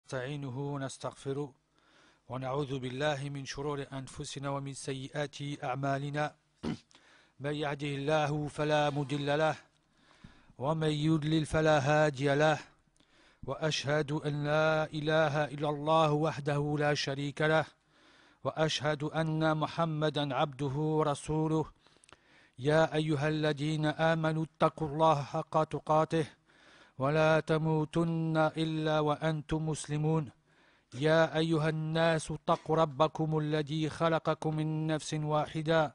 نستعينه ونستغفره ونعوذ بالله من شرور أنفسنا ومن سيئات أعمالنا من يهده الله فلا مضل له ومن يضلل فلا هادي له وأشهد أن لا إله إلا الله وحده لا شريك له وأشهد أن محمدا عبده ورسوله يا أيها الذين آمنوا اتقوا الله حق تقاته ولا تموتن إلا وأنتم مسلمون يا أيها الناس اتقوا ربكم الذي خلقكم من نفس واحدة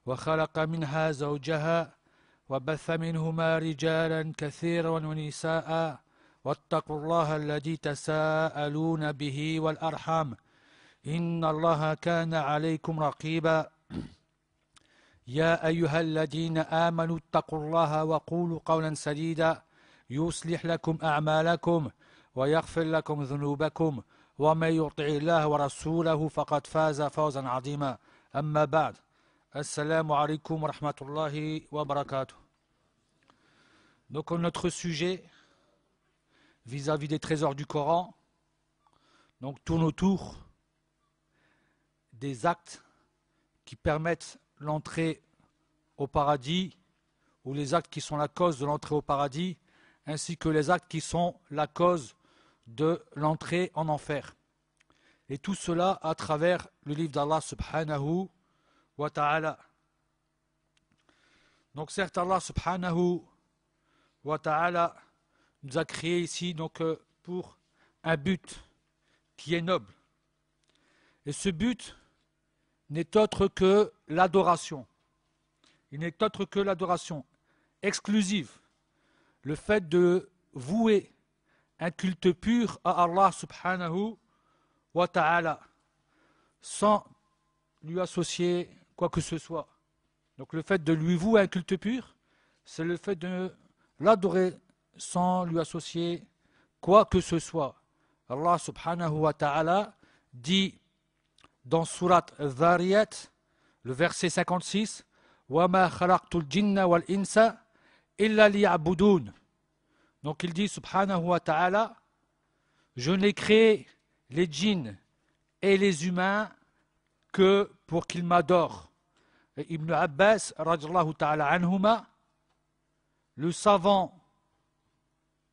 وخلق منها زوجها وبث منهما رجالا كثيرا ونساء واتقوا الله الذي تساءلون به والأرحام إن الله كان عليكم رقيبا يا أيها الذين آمنوا اتقوا الله وقولوا قولا سديدا يصلح لكم أعمالكم ويغفر لكم ذنوبكم ومن يطع الله ورسوله فقد فاز فوزا عظيما أما بعد السلام عليكم ورحمة الله وبركاته. Donc notre sujet vis-à-vis des trésors du Coran donc tourne autour des actes qui permettent l'entrée au paradis ou les actes qui sont la cause de l'entrée au paradis ainsi que les actes qui sont la cause de l'entrée en enfer. Et tout cela à travers le livre d'Allah subhanahu wa ta'ala. Donc certes Allah subhanahu wa ta'ala nous a créé ici donc pour un but qui est noble. Et ce but n'est autre que l'adoration. Il n'est autre que l'adoration exclusive. Le fait de vouer un culte pur à Allah subhanahu wa ta'ala sans lui associer quoi que ce soit. Donc le fait de lui vouer un culte pur, c'est le fait de l'adorer sans lui associer quoi que ce soit. Allah subhanahu wa ta'ala dit dans Surat Dhariyat, le verset 56, وَمَا خَلَقْتُ الْجِنَّ وَالْإِنسَ إِلَّا لِيَعْبُدُونَ. Donc il dit subhanahu wa ta'ala, je n'ai créé les djinns et les humains que pour qu'ils m'adorent. Et Ibn Abbas radiyallahu ta'ala anhuma, le savant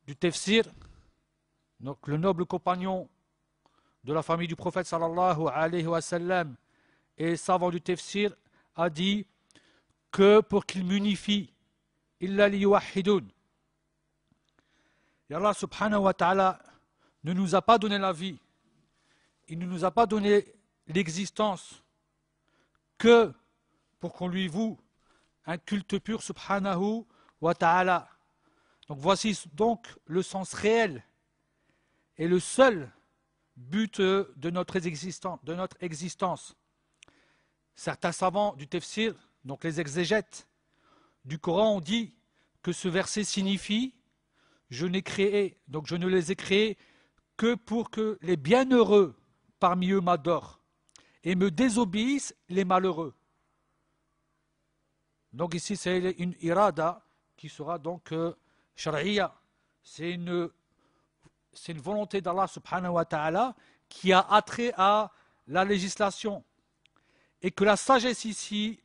du tafsir, donc le noble compagnon de la famille du prophète sallallahu alayhi wa sallam et savant du tafsir, a dit que pour qu'il m'unifie illa liyuwahhidun. Et Allah subhanahu wa ta'ala ne nous a pas donné la vie, il ne nous a pas donné l'existence que pour qu'on lui voue un culte pur subhanahu wa ta'ala. Donc voici donc le sens réel et le seul but de notre existence. Certains savants du tafsir, donc les exégètes du Coran, ont dit que ce verset signifie je ne les ai créés que pour que les bienheureux parmi eux m'adorent et me désobéissent les malheureux. Donc ici c'est une irada qui sera donc shar'iyya. C'est une volonté d'Allah subhanahu wa ta'ala qui a attrait à la législation. Et que la sagesse ici,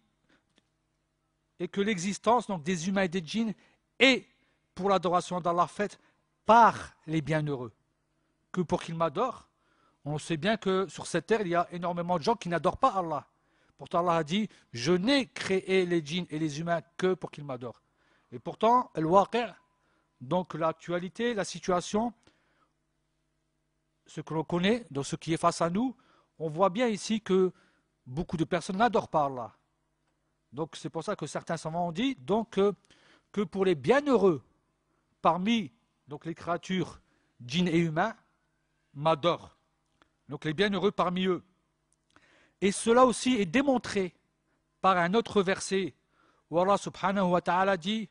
et que l'existence donc des humains et des djinns est pour l'adoration d'Allah faite par les bienheureux. Que pour qu'ils m'adorent, on sait bien que sur cette terre, il y a énormément de gens qui n'adorent pas Allah. Pourtant Allah a dit, je n'ai créé les djinns et les humains que pour qu'ils m'adorent. Et pourtant, al-waqi', donc l'actualité, la situation, ce que l'on connaît, donc ce qui est face à nous, on voit bien ici que beaucoup de personnes n'adorent pas Allah. Donc c'est pour ça que certains savants ont dit donc, que pour les bienheureux, parmi donc, les créatures djinns et humains, m'adorent. Donc les bienheureux parmi eux. Et cela aussi est démontré par un autre verset où Allah subhanahu wa ta'ala dit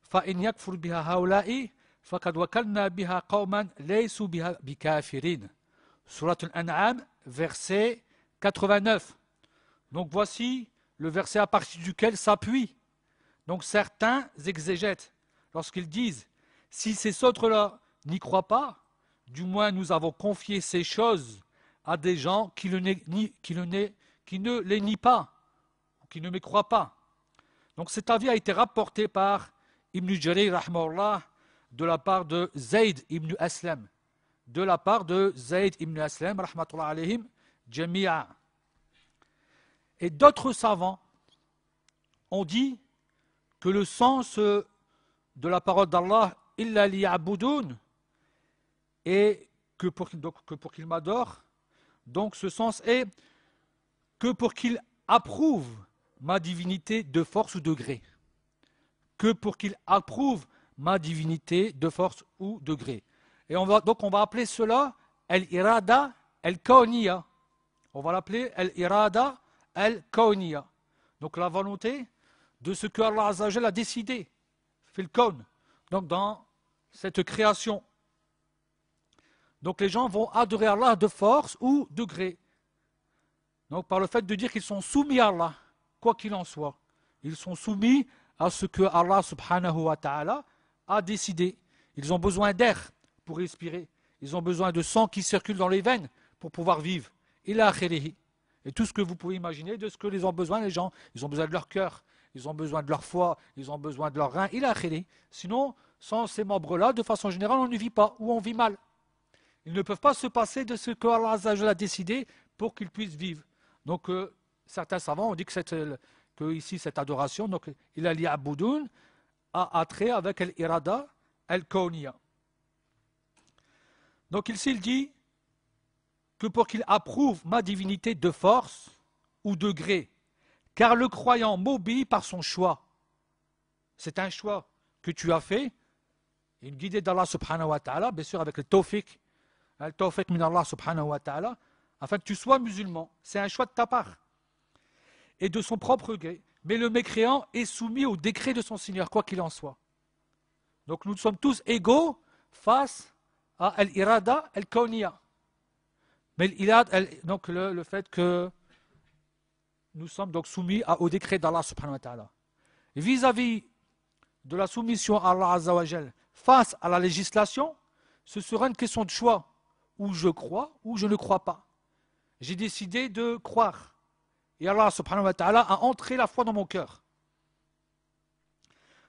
فَإِنْ يَكْفُرْ بِهَا هَوْلَائِ فَقَدْ وَكَلْنَا بِهَا قَوْمًا لَيْسُوا بِهَا بِكَافِرِينَ. Surat al-An'am, verset 89. Donc voici le verset à partir duquel s'appuie. Donc certains exégètes, lorsqu'ils disent si ces autres-là n'y croient pas, du moins nous avons confié ces choses à des gens qui ne les nient pas, qui ne me croient pas. Donc cet avis a été rapporté par Ibn Jarir rahimahullah de la part de Zayd ibn Aslam, de la part de Zayd ibn Aslam rahmatullah alayhim jami'a. Et d'autres savants ont dit que le sens de la parole d'Allah illa liya'budun et que pour qu'il m'adore, donc ce sens est que pour qu'il approuve ma divinité de force ou de gré. Que pour qu'il approuve ma divinité de force ou de gré. Et on va appeler cela al-irada al-kawniya. On va l'appeler al-irada al-kawniya. Donc la volonté de ce que Allah Azza wa Jalla a décidé, fil kawn, donc dans cette création. Donc les gens vont adorer Allah de force ou de gré. Donc par le fait de dire qu'ils sont soumis à Allah, quoi qu'il en soit. Ils sont soumis à ce que Allah subhanahu wa ta'ala a décidé. Ils ont besoin d'air pour respirer. Ils ont besoin de sang qui circule dans les veines pour pouvoir vivre. Ila akhirihi. Et tout ce que vous pouvez imaginer de ce que ils ont besoin, les gens. Ils ont besoin de leur cœur, ils ont besoin de leur foie, ils ont besoin de leurs reins. Ila akhirihi. Sinon, sans ces membres-là, de façon générale, on ne vit pas ou on vit mal. Ils ne peuvent pas se passer de ce que Allah Azza wa Jalla a décidé pour qu'ils puissent vivre. Donc, certains savants ont dit que ici, cette adoration, donc, il a liya'budun, a attrait avec l'irada al-kawniya. Donc, ici, il dit que pour qu'il approuve ma divinité de force ou de gré, car le croyant m'obéit par son choix. C'est un choix que tu as fait, une guidée d'Allah subhanahu wa ta'ala, bien sûr avec le tawfiq min Allah subhanahu wa ta'ala, afin que tu sois musulman. C'est un choix de ta part et de son propre gré. Mais le mécréant est soumis au décret de son Seigneur, quoi qu'il en soit. Donc nous sommes tous égaux face à al-irada al-kawniya. Mais donc le fait que nous sommes donc soumis au décret d'Allah subhanahu wa ta'ala. Vis-à-vis de la soumission à Allah Azza wa Jal face à la législation, ce sera une question de choix. Où je crois ou je ne crois pas. J'ai décidé de croire. Et Allah subhanahu wa ta'ala a entré la foi dans mon cœur.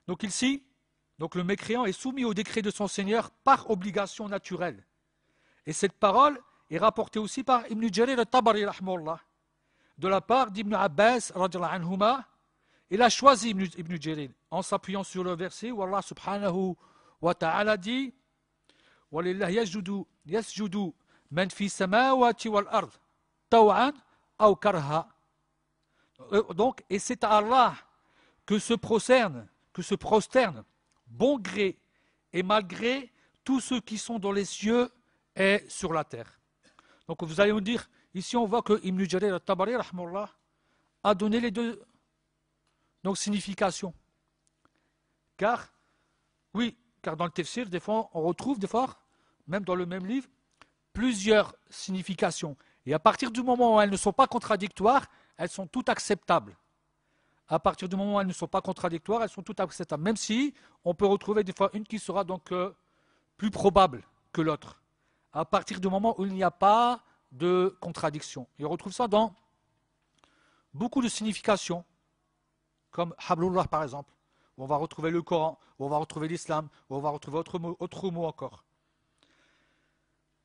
Donc ici, donc le mécréant est soumis au décret de son Seigneur par obligation naturelle. Et cette parole est rapportée aussi par Ibn Jarir al-Tabari rahimahullah, de la part d'Ibn Abbas radhiyallahu anhuma. Il a choisi Ibn Jarir en s'appuyant sur le verset où Allah subhanahu wa ta'ala dit وَلِلَّهِ يَسْجُدُ مَنْ فِي السَّمَاوَاتِ وَالْأَرْضِ طَوْعًا أَوْ كَرْهًا. Donc, et c'est à Allah que se prosternent, bon gré et malgré tous ceux qui sont dans les cieux et sur la terre. Donc vous allez me dire, ici on voit que Ibn Jarir al-Tabari rahimahullah a donné les deux donc, significations. Car dans le tafsir, des fois, on retrouve même dans le même livre, plusieurs significations. Et à partir du moment où elles ne sont pas contradictoires, elles sont toutes acceptables. À partir du moment où elles ne sont pas contradictoires, elles sont toutes acceptables. Même si on peut retrouver des fois une qui sera donc plus probable que l'autre. À partir du moment où il n'y a pas de contradiction. Et on retrouve ça dans beaucoup de significations, comme Hablullah par exemple, où on va retrouver le Coran, où on va retrouver l'islam, où on va retrouver autre mot encore.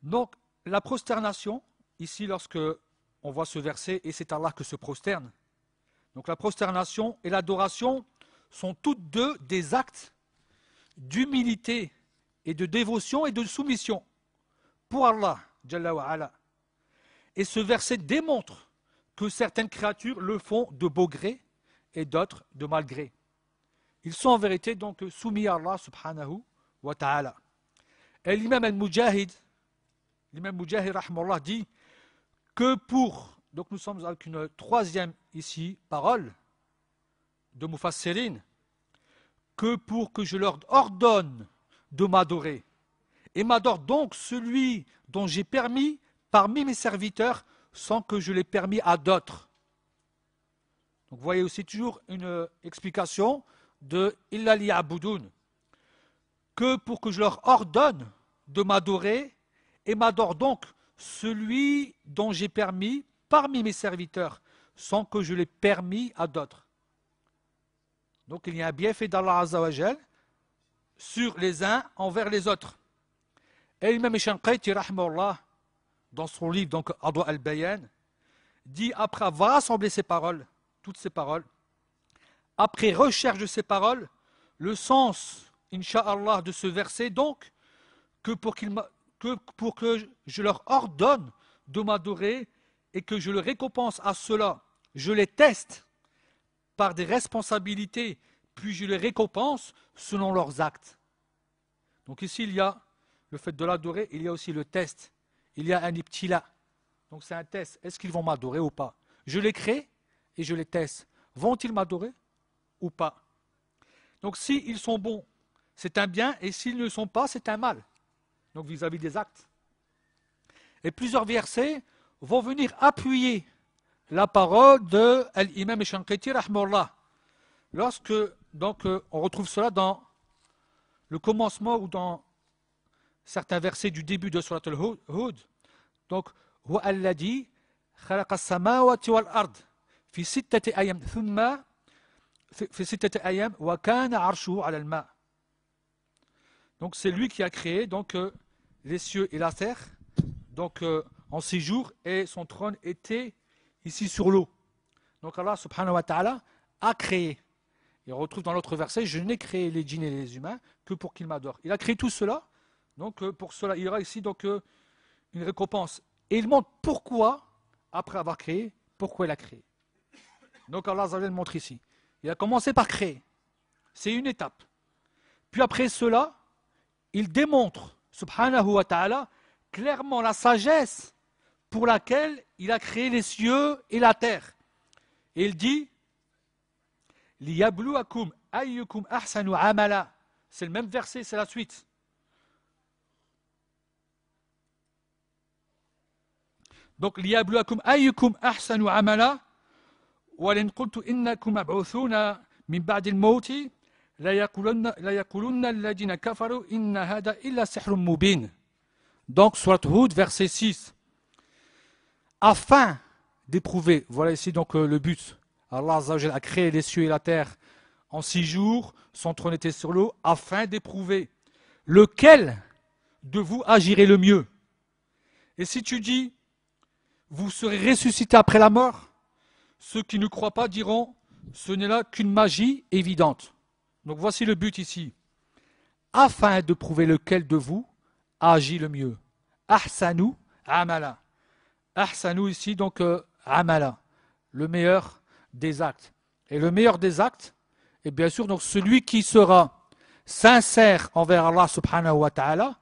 Donc, la prosternation, ici, lorsque on voit ce verset, et c'est Allah que se prosterne. Donc, la prosternation et l'adoration sont toutes deux des actes d'humilité et de dévotion et de soumission pour Allah, Jalla wa ala. Et ce verset démontre que certaines créatures le font de beau gré et d'autres de mal gré. Ils sont en vérité donc soumis à Allah subhanahu wa ta'ala. Et l'imam al-Mujahid, rahimahullah, dit que donc nous sommes avec une troisième ici parole de Mufassirin, que pour que je leur ordonne de m'adorer, et m'adore donc celui dont j'ai permis parmi mes serviteurs sans que je l'ai permis à d'autres. Donc vous voyez aussi toujours une explication de illa liya'budun, que pour que je leur ordonne de m'adorer et m'adore donc celui dont j'ai permis parmi mes serviteurs, sans que je l'ai permis à d'autres. Donc il y a un bienfait d'Allah Azza wa Jal sur les uns envers les autres. Et l'imam Shanqayti, rahimahullah, dans son livre, donc Adwa al-Bayan, dit après avoir rassemblé ces paroles, toutes ces paroles, après recherche de ces paroles, le sens, incha'Allah, de ce verset, donc, que pour que je leur ordonne de m'adorer et que je le récompense à cela, je les teste par des responsabilités, puis je les récompense selon leurs actes. Donc ici, il y a le fait de l'adorer, il y a aussi le test. Il y a un ibtila. Donc c'est un test. Est-ce qu'ils vont m'adorer ou pas? Je les crée et je les teste. Vont-ils m'adorer ou pas? Donc s'ils sont bons, c'est un bien, et s'ils ne le sont pas, c'est un mal. Donc vis-à-vis des actes. Et plusieurs versets vont venir appuyer la parole de l'imam Shanqayti rahimahullah. Lorsque donc on retrouve cela dans le commencement ou dans certains versets du début de Surat al-Hud. Donc huwa alladhi khalaqa as-samawati wal ard fi sittati ayyam thumma fi sittati ayyam wa kana 'arshuhu 'ala al-ma'. Donc c'est lui qui a créé donc les cieux et la terre donc en 6 jours, et son trône était ici sur l'eau. Donc Allah subhanahu wa ta'ala a créé. Et on retrouve dans l'autre verset, je n'ai créé les djinns et les humains que pour qu'ils m'adorent. Il a créé tout cela, donc pour cela il y aura ici donc une récompense. Et il montre pourquoi, après avoir créé, pourquoi il a créé. Donc Allah le montre ici. Il a commencé par créer. C'est une étape. Puis après cela, il démontre, subhanahu wa ta'ala, clairement la sagesse pour laquelle il a créé les cieux et la terre. Et il dit liyabluwakum ayyukum ahsanu amala. C'est le même verset, c'est la suite. Donc liyabluwakum ayyukum ahsanu amala wa lan qultu innakum mab'uthuna min ba'di al-mauti la yaqulunna alladhina kafaru inna hada illa sihrun mubin. Donc, Surat Hud, verset 6. Afin d'éprouver, voilà ici donc le but. Allah Azza wa Jalla a créé les cieux et la terre en 6 jours, son trône était sur l'eau, afin d'éprouver lequel de vous agirait le mieux. Et si tu dis, vous serez ressuscité après la mort, ceux qui ne croient pas diront, ce n'est là qu'une magie évidente. Donc voici le but ici. Afin de prouver lequel de vous agit le mieux. Ahsanu amala. Ahsanu ici, donc amala, le meilleur des actes. Et le meilleur des actes est bien sûr donc celui qui sera sincère envers Allah subhanahu wa ta'ala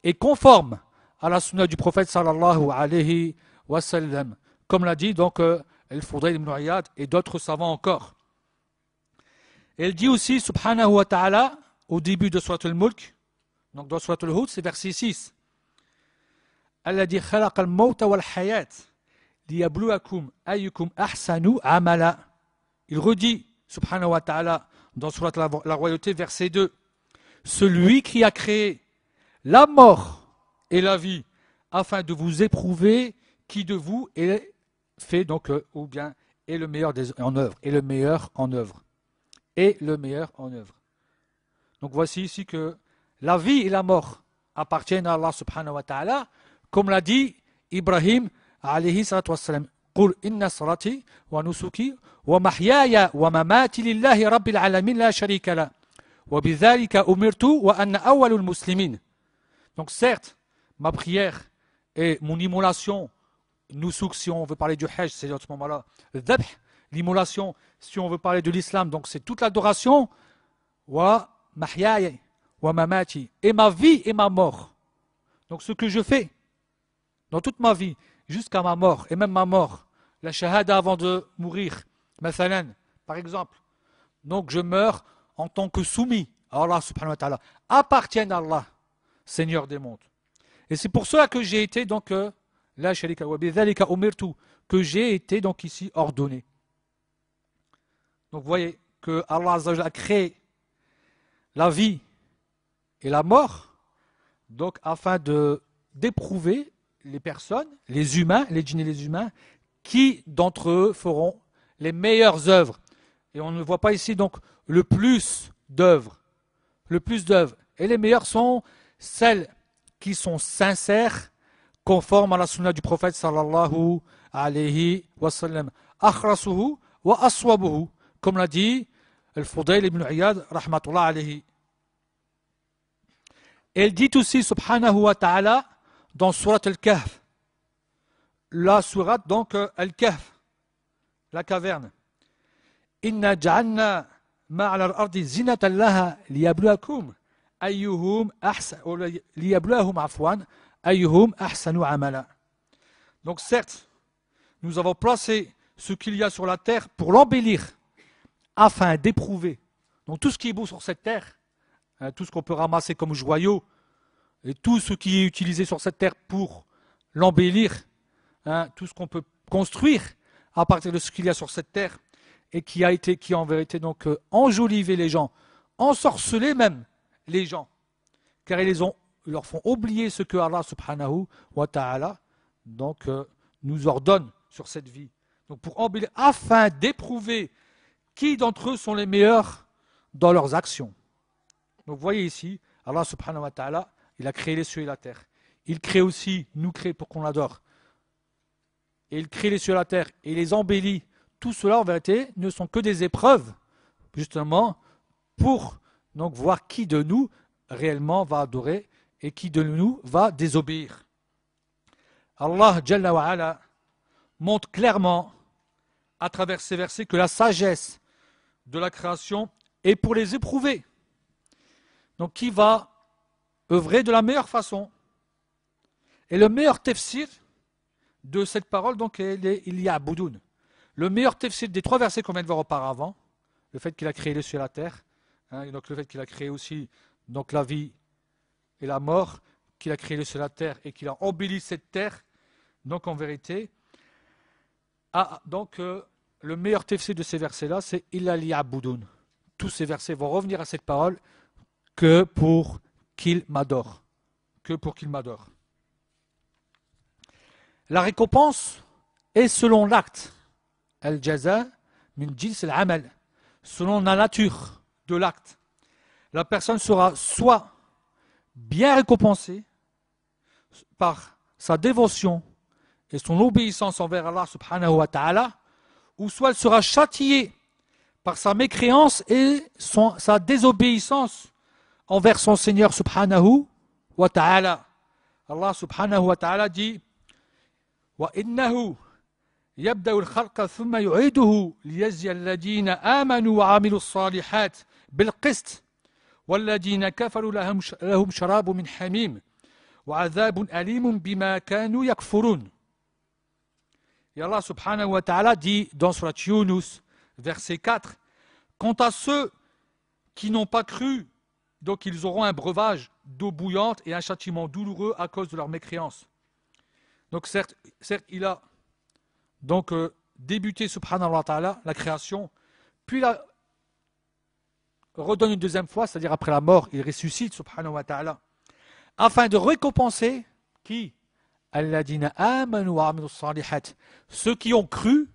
et conforme à la sunna du prophète sallallahu alayhi wa sallam. Comme l'a dit donc Al-Fudayl ibn Iyad et d'autres savants encore. Et il dit aussi subhanahu wa ta'ala au début de Surat al-Mulk, donc dans Surat al-Hud, c'est verset 6. Alladhi khalaqa al-mawta wal-hayat liyabluwakum ayyukum ahsanu amala. Il redit, subhanahu wa ta'ala, dans Surat la Royauté, verset 2. Celui qui a créé la mort et la vie, afin de vous éprouver qui de vous est fait, donc, ou bien, est le meilleur en œuvre, et le meilleur en œuvre. Et le meilleur en œuvre. Donc voici ici que la vie et la mort appartiennent à Allah subhanahu wa ta'ala, comme l'a dit Ibrahim alayhi salatu wassalam. Qul inna salati wa nusuki wa mahyaya wa mamati lillahi rabbil alamin la sharika la. Wa bidhalika umirtu wa anna awwalul muslimin. Donc certes, ma prière et mon immolation, nusuk si on veut parler du hajj, c'est à ce moment-là, dhabh, l'immolation si on veut parler de l'islam, donc c'est toute l'adoration, wa mahyaya wa mamati, et ma vie et ma mort. Donc ce que je fais dans toute ma vie, jusqu'à ma mort, et même ma mort, la shahada avant de mourir, mathalan, par exemple. Donc je meurs en tant que soumis à Allah subhanahu wa ta'ala, appartiennent à Allah, Seigneur des mondes. Et c'est pour cela que j'ai été donc, la sharika wa bidhalika umirtu, que j'ai été donc ici ordonné. Donc vous voyez que Allah Azza wa Jalla a créé la vie et la mort, donc afin d'éprouver les personnes, les humains, les djinns et les humains, qui d'entre eux feront les meilleures œuvres. Et on ne voit pas ici donc le plus d'œuvres. Le plus d'œuvres. Et les meilleures sont celles qui sont sincères, conformes à la sunna du prophète sallallahu alayhi wa sallam. Akhrasuhu wa aswabuhu. Comme l'a dit Al-Fudayl ibn Iyad, rahmatullah alayhi. Et il dit aussi, subhanahu wa ta'ala, dans Surat Al-Kahf, la sourate donc Al-Kahf, la caverne. Inna ja'alna ma'ala al-ardi zinatan laha liyabluwakum ayyuhum ahsanu amala. Donc certes, nous avons placé ce qu'il y a sur la terre pour l'embellir, afin d'éprouver. Donc tout ce qui est beau sur cette terre, tout ce qu'on peut ramasser comme joyaux, et tout ce qui est utilisé sur cette terre pour l'embellir, tout ce qu'on peut construire à partir de ce qu'il y a sur cette terre, et qui a en vérité donc enjolivé les gens, ensorcelé même les gens, car ils leur font oublier ce que Allah subhanahu wa ta'ala donc nous ordonne sur cette vie. Donc pour embellir, afin d'éprouver qui d'entre eux sont les meilleurs dans leurs actions. Donc vous voyez ici, Allah subhanahu wa ta'ala, il a créé les cieux et la terre. Il crée aussi, nous crée pour qu'on l'adore. Et il crée les cieux et la terre et il les embellit. Tout cela en vérité ne sont que des épreuves, justement, pour donc voir qui de nous réellement va adorer et qui de nous va désobéir. Allah Jalla wa Ala montre clairement à travers ces versets que la sagesse de la création est pour les éprouver. Donc qui va œuvrer de la meilleure façon. Et le meilleur tafsir de cette parole, donc, il y a Boudoun. Le meilleur tafsir des 3 versets qu'on vient de voir auparavant, le fait qu'il a créé les cieux et la terre, et donc le fait qu'il a créé aussi donc, la vie et la mort, qu'il a créé les cieux et la terre et qu'il a embelli cette terre, donc en vérité, le meilleur tafsir de ces versets-là, c'est « Illa liya'budun ». Tous ces versets vont revenir à cette parole que pour qu'il m'adore. Que pour qu'il m'adore. La récompense est selon l'acte. Al-jaza min jins al-amal. Selon la nature de l'acte. La personne sera soit bien récompensée par sa dévotion et son obéissance envers Allah subhanahu wa ta'ala, ou soit elle sera châtiée par sa mécréance et sa désobéissance envers son Seigneur subhanahu wa ta'ala. Allah subhanahu wa ta'ala dit wa innahu yabda'u al-khalqa thumma yu'iduhu liyajziya alladhina amanu wa 'amilu as-salihat bil qist walladhina kafaru lahum sharabun min hamim wa 'adhabun alimun bima kanu yakfurun. Et Allah subhanahu wa ta'ala dit dans Surat Yunus, verset 4, quant à ceux qui n'ont pas cru, donc ils auront un breuvage d'eau bouillante et un châtiment douloureux à cause de leur mécréance. Donc certes il a donc débuté subhanahu wa ta'ala la création, puis il a redonne une deuxième fois, c'est-à-dire après la mort, il ressuscite subhanahu wa ta'ala, afin de récompenser qui? Alladina amanu wa amilu salihat, ceux qui ont cru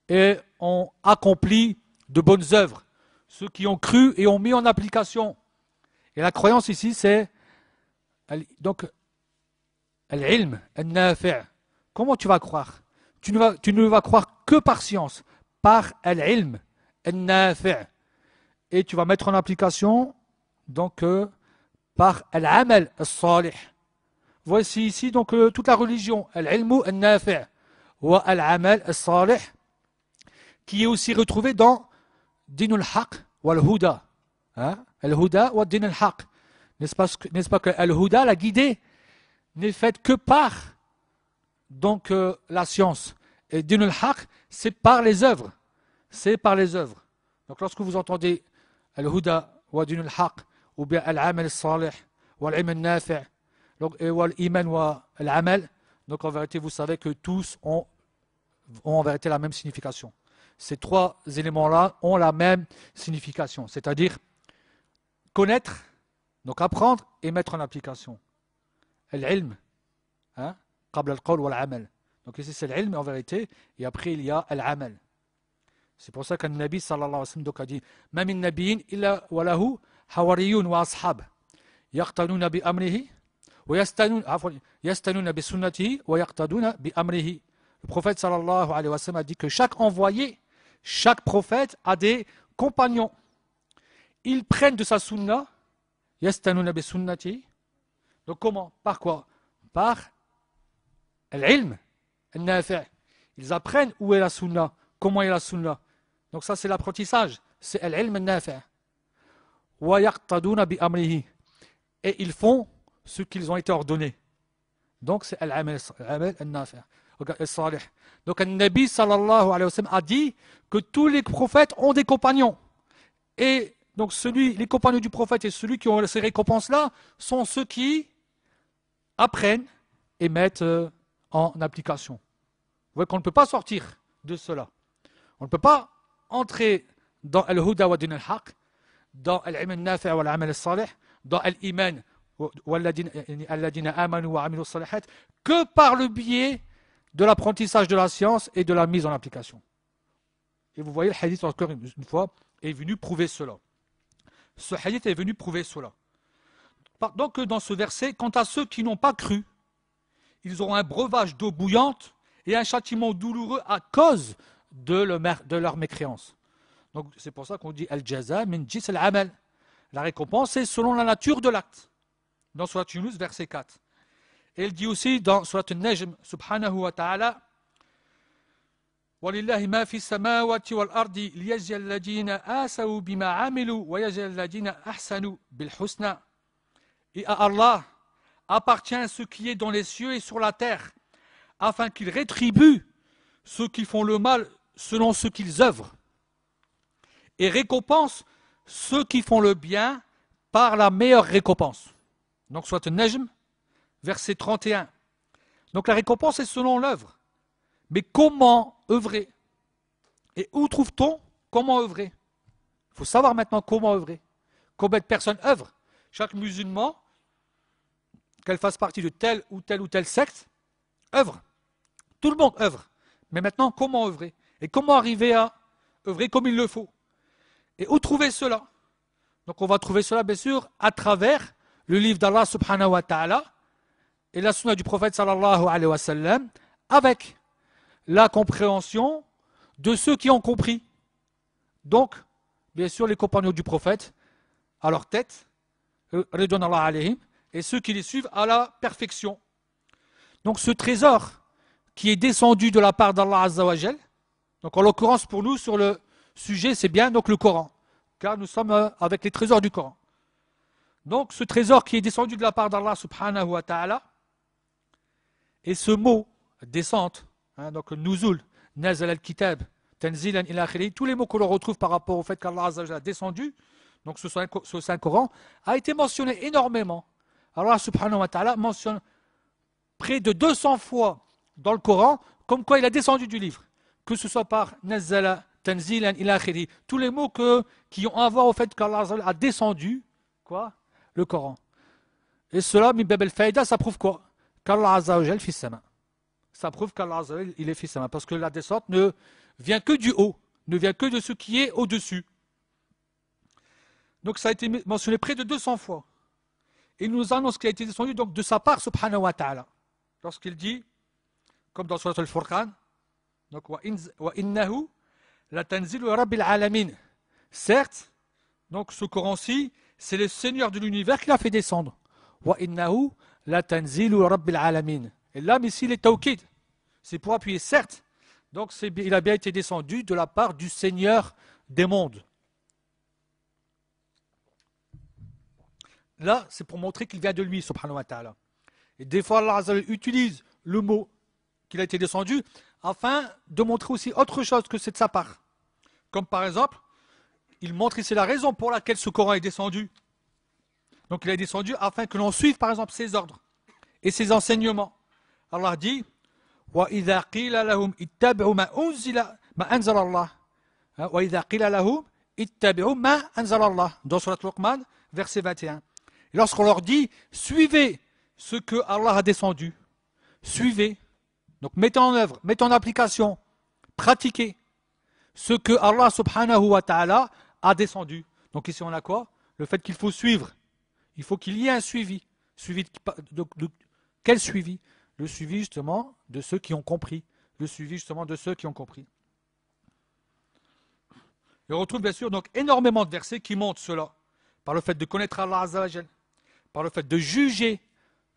et ont accompli de bonnes œuvres, ceux qui ont cru et ont mis en application. Et la croyance ici, c'est donc al-ilm, al-nafi'. Comment tu vas croire? Tu ne vas croire que par science, par al-ilm, al-nafi'. Et tu vas mettre en application donc par al-amal al-salih. Voici ici donc toute la religion, al-ilmu al-nafi' wa al-amal al-salih, qui est aussi retrouvé dans Dinul Haq wa al-Huda. Al-Huda wa Din al-Haq. N'est-ce pas que al-Huda, la guidée, n'est faite que par donc la science. Et Dinul Haq, c'est par les œuvres. C'est par les œuvres. Donc lorsque vous entendez al-Huda wa Dinul Haq, ou bien al-amal al-salih wa al-ilm al-nafi', wa al-iman wa al-amal, donc en vérité vous savez que tous ont en vérité la même signification. Ces 3 éléments-là ont la même signification, c'est-à-dire connaître, donc apprendre et mettre en application. Al-ilm, hein, qabla al-qawl wal-amal. Donc ici c'est l'ilm en vérité, et après il y a al-amal. C'est pour ça qu'un Nabi sallallahu alayhi wa sallam donc a dit ma min nabiyyin illa wa lahu hawariyun wa ashab yaqtaduna bi amrihi wa yastanuna bi sunnatihi wa yaqtaduna bi amrihi. Le prophète sallallahu alayhi wa sallam a dit que chaque envoyé, chaque prophète a des compagnons. Ils prennent de sa sunna, yastanuna bi sunnatihi. Donc comment? Par quoi? Par l'ilm, al-nafi'. Ils apprennent où est la sunna, comment est la sunna. Donc ça c'est l'apprentissage, c'est l'ilm al-nafi'. Wa yaqtaduna bi amrihi. Et ils font ce qu'ils ont été ordonnés. Donc c'est al-amal al-nafi'. Donc un Nabi sallallahu alayhi wa sallam a dit que tous les prophètes ont des compagnons. Et donc les compagnons du prophète et celui qui ont ces récompenses-là sont ceux qui apprennent et mettent en application. Vous voyez qu'on ne peut pas sortir de cela. On ne peut pas entrer dans al-huda wa din al-haq, dans al-ilm al-nafi' wa al-amal al-salih, dans al-iman alladhina amanu wa amilu salihat, que par le biais de l'apprentissage de la science et de la mise en application. Et vous voyez, le hadith, encore une fois, est venu prouver cela. Ce hadith est venu prouver cela. Donc, dans ce verset, quant à ceux qui n'ont pas cru, ils auront un breuvage d'eau bouillante et un châtiment douloureux à cause de leur mécréance. Donc, c'est pour ça qu'on dit al-jaza min jins al-amal. La récompense est selon la nature de l'acte. Dans Surat Yunus, verset 4. Et il dit aussi dans Surat An-Najm, subhanahu wa ta'ala, وَلِلَّهِ مَا فِي السَّمَاوَاتِ وَالْأَرْضِ لِيَجْزِيَ الَّذِينَ آسَوْا بِمَا عَمِلُوا وَيَجْزِيَ الَّذِينَ أَحْسَنُوا بِالْحُسْنَى. Et à Allah appartient ce qui est dans les cieux et sur la terre, afin qu'il rétribue ceux qui font le mal selon ce qu'ils œuvrent, et récompense ceux qui font le bien par la meilleure récompense. Donc, soit Najm, verset 31. Donc, la récompense est selon l'œuvre. Mais comment œuvrer? Et où trouve-t-on comment œuvrer? Il faut savoir maintenant comment œuvrer. Combien de personnes œuvrent? Chaque musulman, qu'elle fasse partie de telle ou telle secte, œuvre. Tout le monde œuvre. Mais maintenant, comment œuvrer? Et comment arriver à œuvrer comme il le faut? Et où trouver cela? Donc on va trouver cela bien sûr à travers le livre d'Allah subhanahu wa ta'ala et la sunna du prophète sallallahu alayhi wa sallam, avec la compréhension de ceux qui ont compris. Donc, bien sûr, les compagnons du prophète à leur tête, ridwanallah alayhim, et ceux qui les suivent à la perfection. Donc ce trésor qui est descendu de la part d'Allah azza wa jal, donc en l'occurrence pour nous sur le sujet c'est bien donc le Coran, car nous sommes avec les trésors du Coran. Donc ce trésor qui est descendu de la part d'Allah subhanahu wa ta'ala, et ce mot descente, hein, donc nuzul, nazal al-kitab, tanzilan ila akhiri, tous les mots que l'on retrouve par rapport au fait qu'Allah azza wa jal a descendu, donc ce Saint-Coran, a été mentionné énormément. Allah subhanahu wa ta'ala mentionne près de 200 fois dans le Coran comme quoi il a descendu du livre, que ce soit par nazala, tanzilan ila akhiri, tous les mots qui ont à voir au fait qu'Allah a descendu quoi, le Coran. Et cela, min bab al-faïda, ça prouve quoi? Qu'Allah azza wa jal fi sama. Ça prouve qu'Allah azza wa jal il est fi sama, parce que la descente ne vient que du haut, ne vient que de ce qui est au-dessus. Donc ça a été mentionné près de 200 fois. Il nous annonce qu'il a été descendu donc de sa part, subhanahu wa ta'ala. Lorsqu'il dit, comme dans Surat al-Furqan, donc wa innahu la tanzilu rabbil alamin. Certes, donc ce Coran-ci, c'est le Seigneur de l'univers qui l'a fait descendre. Wa innahu la tanzilu rabbil alamin. Et là, ici, les tawkid, c'est pour appuyer, certes. Donc il a bien été descendu de la part du Seigneur des mondes. Là, c'est pour montrer qu'il vient de lui, subhanahu wa ta'ala. Et des fois, Allah Azza wa Jalla utilise le mot qu'il a été descendu afin de montrer aussi autre chose que c'est de sa part. Comme par exemple, il montre ici la raison pour laquelle ce Coran est descendu. Donc il est descendu afin que l'on suive par exemple ses ordres et ses enseignements. Allah dit وَإِذَا قِيلَ لَهُمْ اتَّبِعُوا مَا أَنزَلَ اللَّهُ وَإِذَا قِيلَ لَهُمْ اتَّبِعُوا مَا أَنزَلَ اللَّهُ dans Surat Luqman, verset 21. Et lorsqu'on leur dit, suivez ce que Allah a descendu, suivez, donc mettez en œuvre, mettez en application, pratiquez ce que Allah subhanahu wa ta'ala a descendu. Donc ici on a quoi? Le fait qu'il faut suivre. Il faut qu'il y ait un suivi. Suivi de quel suivi? Le suivi justement de ceux qui ont compris. Le suivi justement de ceux qui ont compris. Et on retrouve bien sûr donc énormément de versets qui montrent cela. Par le fait de connaître Allah Azza wa Jal, par le fait de juger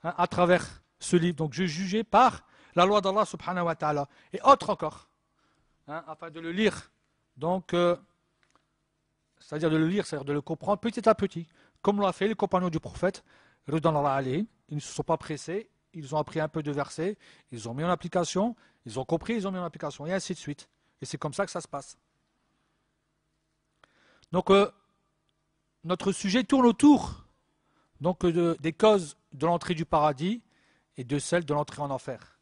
à travers ce livre. Donc je jugeais par la loi d'Allah subhanahu wa ta'ala. Et autre encore. Afin de le lire. Donc, c'est-à-dire de le lire, c'est-à-dire de le comprendre petit à petit. Comme l'ont fait les compagnons du prophète, Ridwanullah alayhim, ils ne se sont pas pressés, ils ont appris un peu de versets, ils ont mis en application, ils ont compris, ils ont mis en application, et ainsi de suite. Et c'est comme ça que ça se passe. Donc, notre sujet tourne autour donc, des causes de l'entrée du paradis et de celles de l'entrée en enfer.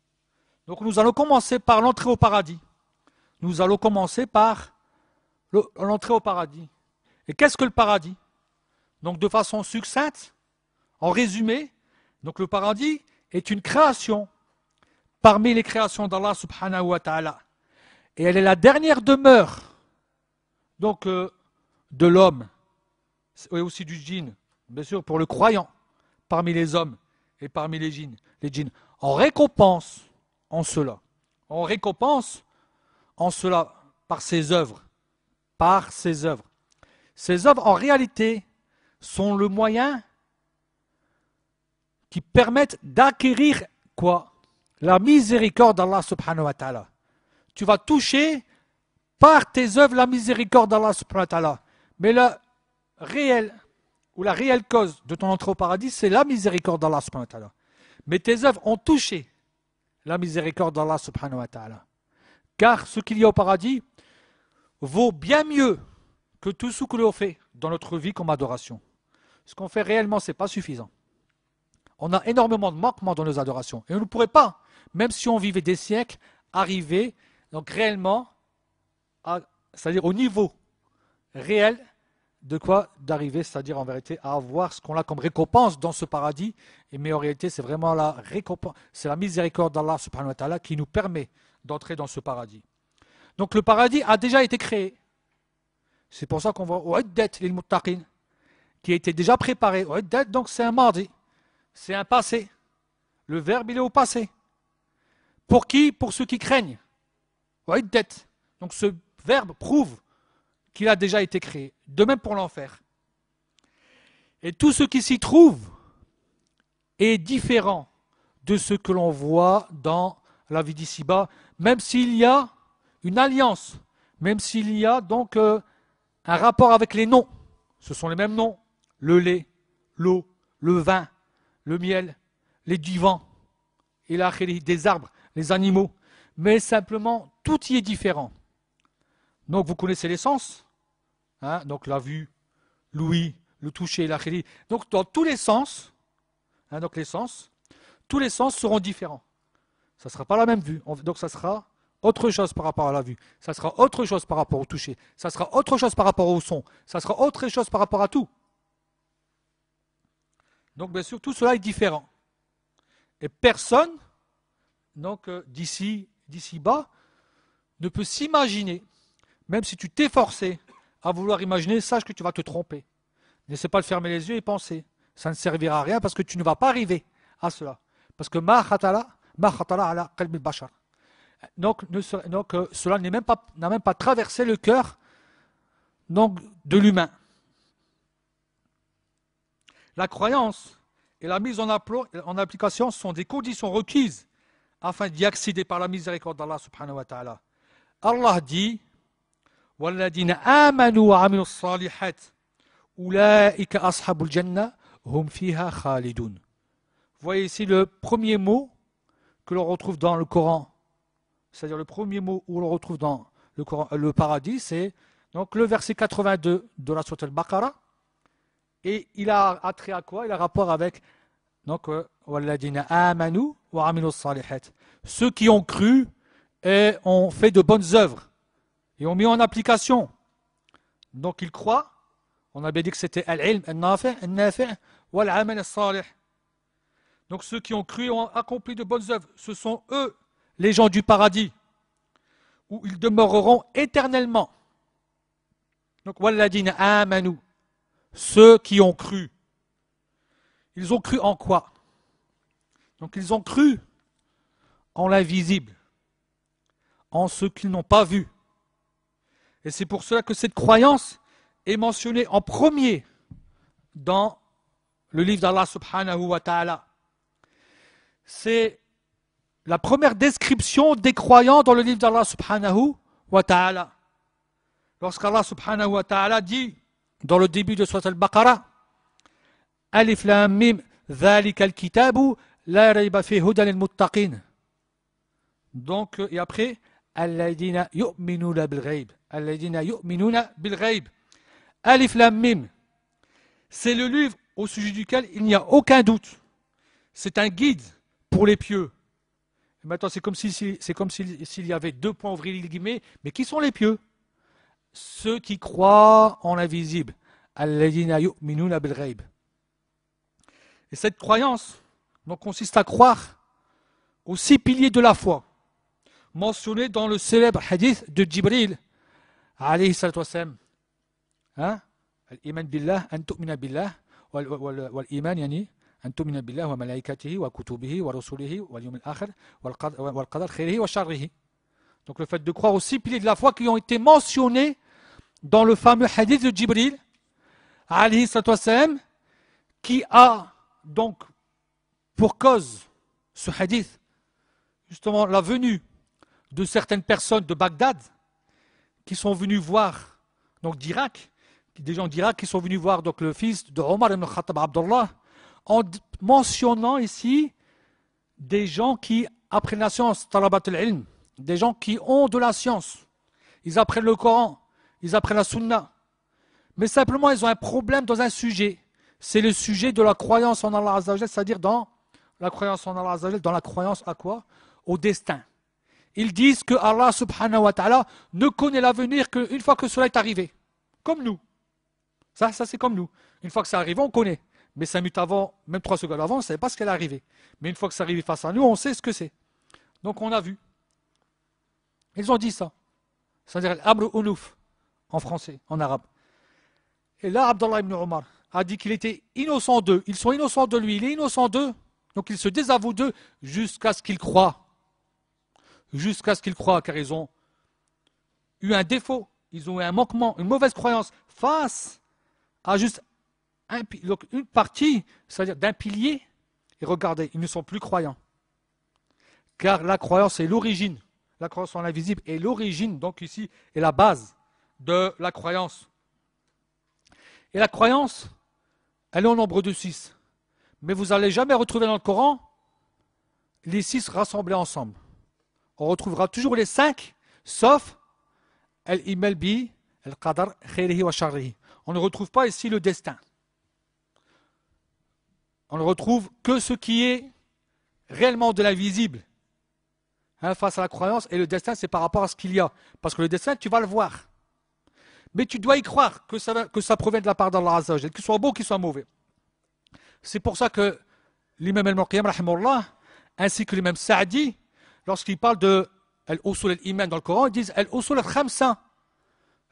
Donc, nous allons commencer par l'entrée au paradis. Nous allons commencer par l'entrée au paradis. Et qu'est-ce que le paradis? Donc de façon succincte, en résumé, donc le paradis est une création parmi les créations d'Allah subhanahu wa ta'ala. Et elle est la dernière demeure donc de l'homme et aussi du djinn, bien sûr pour le croyant, parmi les hommes et parmi les djinns. En récompense en cela. En récompense en cela par ses œuvres. Par ses œuvres. Ces œuvres, en réalité, sont le moyen qui permettent d'acquérir quoi? La miséricorde d'Allah subhanahu wa ta'ala. Tu vas toucher par tes œuvres la miséricorde d'Allah subhanahu wa ta'ala. Mais la réelle cause de ton entrée au paradis, c'est la miséricorde d'Allah subhanahu wa ta'ala. Mais tes œuvres ont touché la miséricorde d'Allah subhanahu wa ta'ala. Car ce qu'il y a au paradis vaut bien mieux que tout ce que l'on fait dans notre vie comme adoration. Ce qu'on fait réellement, ce n'est pas suffisant. On a énormément de manquements dans nos adorations. Et on ne pourrait pas, même si on vivait des siècles, arriver donc réellement, c'est-à-dire au niveau réel de quoi d'arriver, c'est-à-dire en vérité à avoir ce qu'on a comme récompense dans ce paradis. Mais en réalité, c'est vraiment la récompense, c'est la miséricorde d'Allah subhanahu wa ta'ala qui nous permet d'entrer dans ce paradis. Donc le paradis a déjà été créé. C'est pour ça qu'on voit U'iddat lil muttaqin, qui a été déjà préparé. U'iddat, donc c'est un mardi. C'est un passé. Le verbe, il est au passé. Pour qui? Pour ceux qui craignent. U'iddat. Donc ce verbe prouve qu'il a déjà été créé. De même pour l'enfer. Et tout ce qui s'y trouve est différent de ce que l'on voit dans la vie d'ici-bas, même s'il y a une alliance, même s'il y a donc un rapport avec les noms. Ce sont les mêmes noms. Le lait, l'eau, le vin, le miel, les divans, et des arbres, les animaux. Mais simplement, tout y est différent. Donc vous connaissez les sens. Donc la vue, l'ouïe, le toucher, l'akhiri. Donc dans tous les sens, tous les sens seront différents. Ça ne sera pas la même vue. Donc ça sera autre chose par rapport à la vue. Ça sera autre chose par rapport au toucher. Ça sera autre chose par rapport au son. Ça sera autre chose par rapport à tout. Donc bien sûr, tout cela est différent. Et personne, donc d'ici bas, ne peut s'imaginer, même si tu t'es forcé à vouloir imaginer, sache que tu vas te tromper. N'essaie pas de fermer les yeux et penser. Ça ne servira à rien parce que tu ne vas pas arriver à cela. Parce que ma khatala ala qalbi bashar. Donc cela n'a même pas traversé le cœur donc, de l'humain. La croyance et la mise en application sont des conditions requises afin d'y accéder par la miséricorde d'Allah subhanahu wa ta'ala. Allah dit وَالَّذِينَ آمَنُوا وَعَمِلُوا الصَّالِحَاتِ أُولَٰئِكَ أَصْحَابُ الْجَنَّةِ هُمْ فِيهَا خَالِدُونَ. Vous voyez ici le premier mot que l'on retrouve dans le Coran. C'est-à-dire le premier mot où l'on retrouve dans le Coran, le paradis, c'est donc le verset 82 de la sourate Al-Baqarah. Et il a attrait à quoi? Il a rapport avec donc وَالَّذِينَ آمَنُوا وَعَمِلُوا الصَّالِحَاتِ. Ceux qui ont cru et ont fait de bonnes œuvres et ont mis en application. Donc ils croient. On avait dit que c'était al-ilm, al-nafi', al-nafi' wal-amal al-salih. Donc ceux qui ont cru et ont accompli de bonnes œuvres, ce sont eux, les gens du paradis, où ils demeureront éternellement. Donc, walladina amanu, ceux qui ont cru. Ils ont cru en quoi? Donc ils ont cru en l'invisible, en ce qu'ils n'ont pas vu. Et c'est pour cela que cette croyance est mentionnée en premier dans le livre d'Allah subhanahu wa ta'ala. C'est la première description des croyants dans le livre d'Allah subhanahu wa ta'ala. Lorsqu'Allah subhanahu wa ta'ala dit dans le début de Surat al-Baqarah, Alif lam mim dhalika al-kitabu la rayba fi hudan lil-muttaqin. Donc et après alladina yu'minuna bil ghaib. Alladina yu'minuna bil ghaib. Alif lam mim. C'est le livre au sujet duquel il n'y a aucun doute. C'est un guide pour les pieux. Et maintenant, c'est comme s'il y avait deux points ouvrés les guillemets, mais qui sont les pieux? Ceux qui croient en l'invisible. Alladina yu'minuna bil ghaib. Et cette croyance donc, consiste à croire aux 6 piliers de la foi, mentionnés dans le célèbre hadith de Jibril, alayhi salatu wassalam. Hein? Al-iman billah, an tu'mina billah, wal-iman yani, an tu'mina billah wa malaikatihi wa kutubihi wa rasulihi wal yawm al-akhir wal qadar khairihi wa sharrihi. Donc le fait de croire aux 6 piliers de la foi qui ont été mentionnés dans le fameux hadith de Jibril, alayhi salatu wassalam, qui a donc pour cause ce hadith, justement la venue de certaines personnes de Bagdad qui sont venues voir, donc d'Irak, des gens d'Irak qui sont venus voir donc le fils de Omar ibn Khattab Abdullah, en mentionnant ici des gens qui apprennent la science, talabat al-ilm, des gens qui ont de la science. Ils apprennent le Coran, ils apprennent la Sunna. Mais simplement, ils ont un problème dans un sujet. C'est le sujet de la croyance en Allah Azza wa Jal, c'est-à-dire dans la croyance en Allah Azza wa Jal, dans la croyance à quoi? Au destin. Ils disent que Allah subhanahu wa ta'ala ne connaît l'avenir qu'une fois que cela est arrivé. Comme nous. Ça c'est comme nous. Une fois que ça arrive, on connaît. Mais 5 minutes avant, même 3 secondes avant, on ne savait pas ce qu'elle est arrivée. Mais une fois que ça arrive face à nous, on sait ce que c'est. Donc on a vu. Ils ont dit ça. C'est-à-dire l'amr unuf en français, en arabe. Et là, Abdullah ibn Omar a dit qu'il était innocent d'eux. Ils sont innocents de lui, il est innocent d'eux. Donc ils se désavouent d'eux jusqu'à ce qu'ils croient. Jusqu'à ce qu'ils croient, car ils ont eu un défaut, ils ont eu un manquement, une mauvaise croyance face à juste une partie, c'est-à-dire d'un pilier. Et regardez, ils ne sont plus croyants. Car la croyance est l'origine. La croyance en l'invisible est l'origine, donc ici, est la base de la croyance. Et la croyance, elle est au nombre de 6. Mais vous n'allez jamais retrouver dans le Coran les 6 rassemblés ensemble. On retrouvera toujours les 5, sauf al-imal bi, al-qadar, khairihi wa sharrihi. On ne retrouve pas ici le destin. On ne retrouve que ce qui est réellement de l'invisible. Face à la croyance, et le destin, c'est par rapport à ce qu'il y a. Parce que le destin, tu vas le voir. Mais tu dois y croire que ça provient de la part d'Allah Azza wa Jal, qu'il soit beau, qu'il soit mauvais. C'est pour ça que l'imam al-Muqayyim, rahimahullah, ainsi que l'imam Sa'di, lorsqu'ils parlent de al-usul al-iman dans le Coran, ils disent al-usul al-khamsa.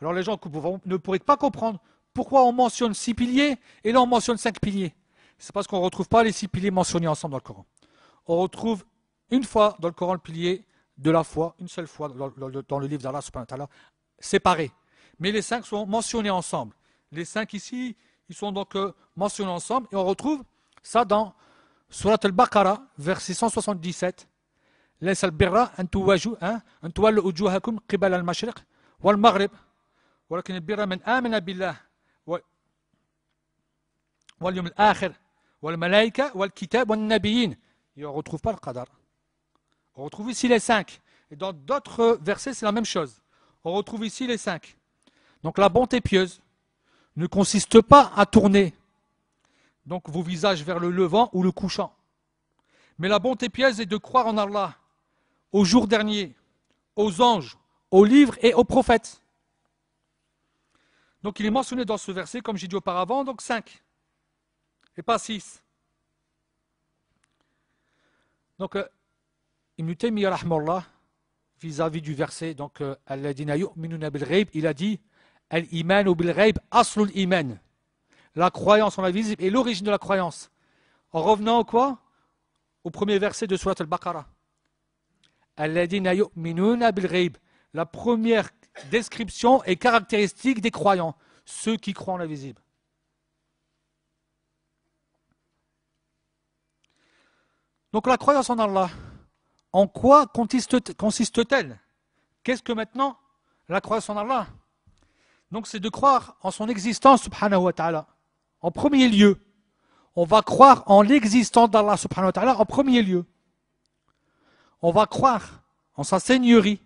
Alors les gens ne pourraient pas comprendre pourquoi on mentionne 6 piliers et là on mentionne 5 piliers. C'est parce qu'on ne retrouve pas les 6 piliers mentionnés ensemble dans le Coran. On retrouve une fois dans le Coran le pilier de la foi, une seule fois dans le livre d'Allah subhanahu wa ta'ala, séparé. Mais les 5 sont mentionnés ensemble. Les 5 ici, ils sont donc mentionnés ensemble et on retrouve ça dans Surat al-Baqarah, verset 177. ليس البر أن تولوا وجوهكم قبل المشرق والمغرب ولكن البر من آمن بالله واليوم الآخر والملائكة والكتاب والنبيين. Et on ne retrouve pas le qadar. On retrouve ici les 5. Et dans d'autres versets, c'est la même chose. On retrouve ici les 5. Donc la bonté pieuse ne consiste pas à tourner donc vos visages vers le levant ou le couchant. Mais la bonté pieuse est de croire en Allah, au jour dernier, aux anges, aux livres et aux prophètes. Donc il est mentionné dans ce verset, comme j'ai dit auparavant, donc 5, et pas 6. Donc, Ibn Taymiyyah rahmallah, vis-à-vis du verset, donc, Alladina yu'minuna bil ghaib, il a dit Al-iman bil ghaib aslul iman. La croyance en l'invisible est l'origine de la croyance. En revenant au quoi? Au premier verset de Surat al-Baqarah. Alladina yu'minuna bil ghaib. La première description et caractéristique des croyants, ceux qui croient en l'invisible. Donc la croyance en Allah, en quoi consiste-t-elle? Qu'est-ce que maintenant la croyance en Allah? Donc c'est de croire en son existence, subhanahu wa ta'ala. En premier lieu, on va croire en l'existence d'Allah, subhanahu wa ta'ala, en premier lieu. On va croire en sa seigneurie,